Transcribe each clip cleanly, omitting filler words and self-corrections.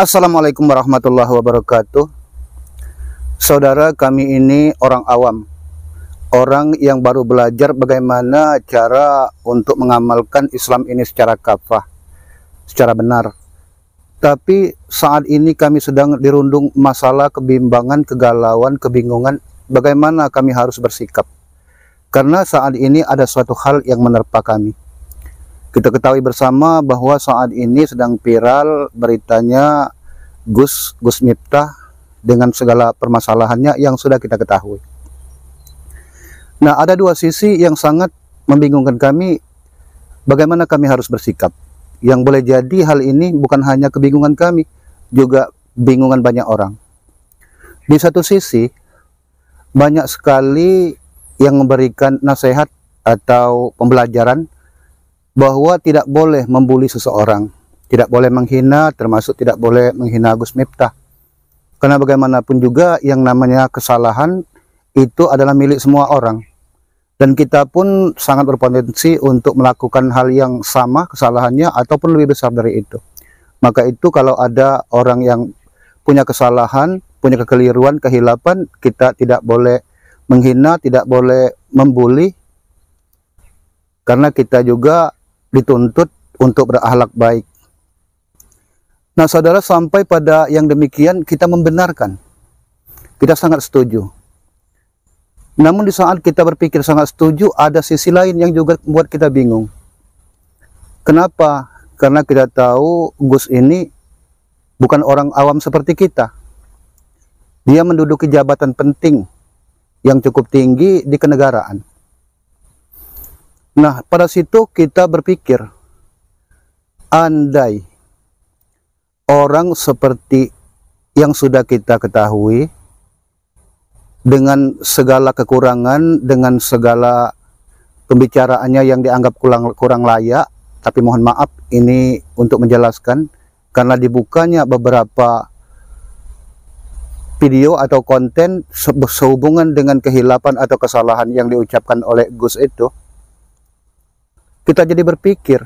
Assalamualaikum warahmatullahi wabarakatuh. Saudara, kami ini orang awam, orang yang baru belajar bagaimana cara untuk mengamalkan Islam ini secara kafah, secara benar. Tapi saat ini kami sedang dirundung masalah kebimbangan, kegalauan, kebingungan bagaimana kami harus bersikap. Karena saat ini ada suatu hal yang menerpa kami. Kita ketahui bersama bahwa saat ini sedang viral beritanya Gus Miftah dengan segala permasalahannya yang sudah kita ketahui. Nah, ada dua sisi yang sangat membingungkan kami, bagaimana kami harus bersikap. Yang boleh jadi hal ini bukan hanya kebingungan kami, juga bingungan banyak orang. Di satu sisi, banyak sekali yang memberikan nasihat atau pembelajaran bahwa tidak boleh membuli seseorang, tidak boleh menghina, termasuk tidak boleh menghina Gus Miftah. Karena bagaimanapun juga yang namanya kesalahan itu adalah milik semua orang. Dan kita pun sangat berpotensi untuk melakukan hal yang sama kesalahannya ataupun lebih besar dari itu. Maka itu kalau ada orang yang punya kesalahan, punya kekeliruan, kehilapan, kita tidak boleh menghina, tidak boleh membuli. Karena kita juga dituntut untuk berakhlak baik. Nah, saudara, sampai pada yang demikian kita membenarkan. Kita sangat setuju. Namun di saat kita berpikir sangat setuju, ada sisi lain yang juga membuat kita bingung. Kenapa? Karena kita tahu Gus ini bukan orang awam seperti kita. Dia menduduki jabatan penting yang cukup tinggi di kenegaraan. Nah, pada situ kita berpikir, andai orang seperti yang sudah kita ketahui, dengan segala kekurangan, dengan segala pembicaraannya yang dianggap kurang layak, tapi mohon maaf ini untuk menjelaskan, karena dibukanya beberapa video atau konten sehubungan dengan kehilapan atau kesalahan yang diucapkan oleh Gus itu, kita jadi berpikir,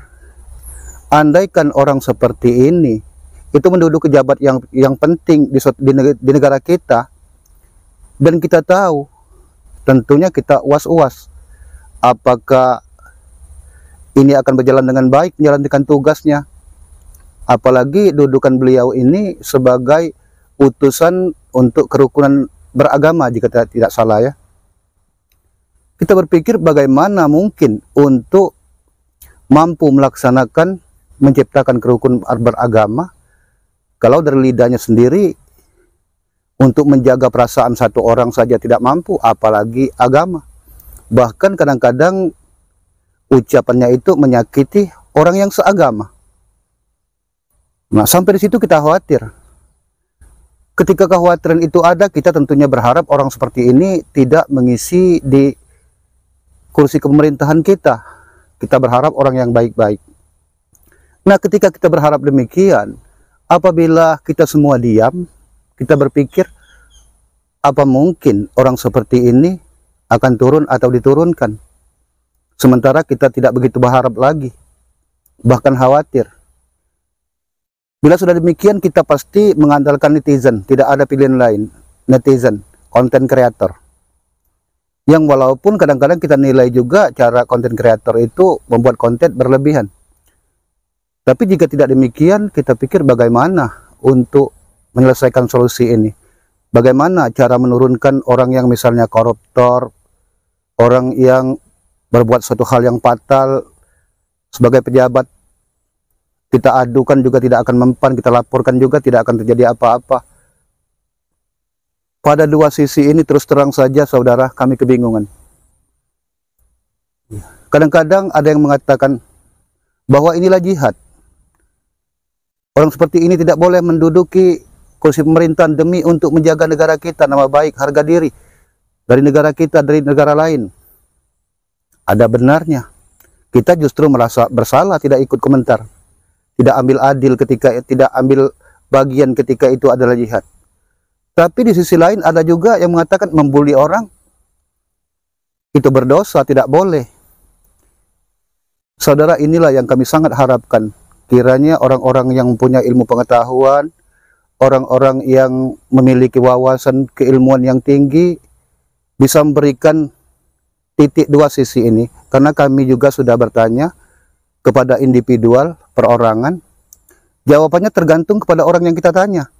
andaikan orang seperti ini itu menduduki jabat yang penting di negara kita, dan kita tahu, tentunya kita was-was apakah ini akan berjalan dengan baik menjalankan tugasnya, apalagi dudukan beliau ini sebagai utusan untuk kerukunan beragama jika tidak salah ya. Kita berpikir bagaimana mungkin untuk mampu melaksanakan, menciptakan kerukunan beragama kalau dari lidahnya sendiri untuk menjaga perasaan satu orang saja tidak mampu, apalagi agama. Bahkan kadang-kadang ucapannya itu menyakiti orang yang seagama. Nah, sampai di situ kita khawatir. Ketika kekhawatiran itu ada, kita tentunya berharap orang seperti ini tidak mengisi di kursi pemerintahan kita. Kita berharap orang yang baik-baik. Nah, ketika kita berharap demikian, apabila kita semua diam, kita berpikir, apa mungkin orang seperti ini akan turun atau diturunkan? Sementara kita tidak begitu berharap lagi, bahkan khawatir. Bila sudah demikian, kita pasti mengandalkan netizen, tidak ada pilihan lain. Netizen, konten kreator. Yang walaupun kadang-kadang kita nilai juga cara konten kreator itu membuat konten berlebihan. Tapi jika tidak demikian, kita pikir bagaimana untuk menyelesaikan solusi ini. Bagaimana cara menurunkan orang yang misalnya koruptor, orang yang berbuat suatu hal yang fatal sebagai pejabat. Kita adukan juga tidak akan mempan, kita laporkan juga tidak akan terjadi apa-apa. Pada dua sisi ini terus terang saja saudara, kami kebingungan. Kadang-kadang ada yang mengatakan bahwa inilah jihad. Orang seperti ini tidak boleh menduduki kursi pemerintahan demi untuk menjaga negara kita, nama baik, harga diri dari negara kita, dari negara lain. Ada benarnya. Kita justru merasa bersalah tidak ikut komentar, tidak ambil adil ketika tidak ambil bagian ketika itu adalah jihad. Tapi di sisi lain ada juga yang mengatakan membuli orang itu berdosa, tidak boleh. Saudara, inilah yang kami sangat harapkan. Kiranya orang-orang yang punya ilmu pengetahuan, orang-orang yang memiliki wawasan keilmuan yang tinggi bisa memberikan titik dua sisi ini, karena kami juga sudah bertanya kepada individual perorangan, jawabannya tergantung kepada orang yang kita tanya.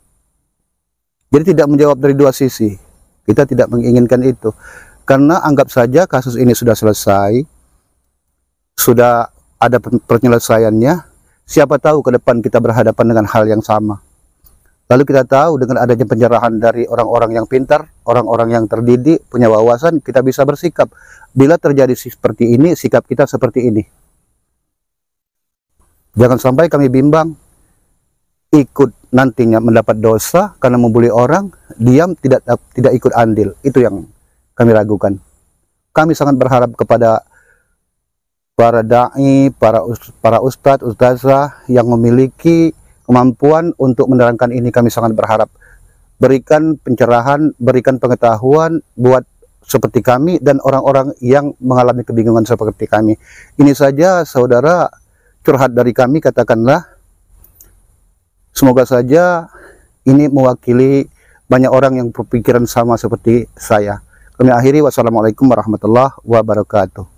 Jadi tidak menjawab dari dua sisi. Kita tidak menginginkan itu, karena anggap saja kasus ini sudah selesai, sudah ada penyelesaiannya. Siapa tahu ke depan kita berhadapan dengan hal yang sama. Lalu kita tahu dengan adanya pencerahan dari orang-orang yang pintar, orang-orang yang terdidik, punya wawasan, kita bisa bersikap. Bila terjadi seperti ini, sikap kita seperti ini. Jangan sampai kami bimbang, ikut nantinya mendapat dosa karena membuli orang, diam tidak ikut andil. Itu yang kami ragukan. Kami sangat berharap kepada para da'i, para ustadz, ustazah yang memiliki kemampuan untuk menerangkan ini. Kami sangat berharap berikan pencerahan, berikan pengetahuan buat seperti kami dan orang-orang yang mengalami kebingungan seperti kami. Ini saja saudara curhat dari kami, katakanlah. Semoga saja ini mewakili banyak orang yang berpikiran sama seperti saya. Kami akhiri, wassalamualaikum warahmatullahi wabarakatuh.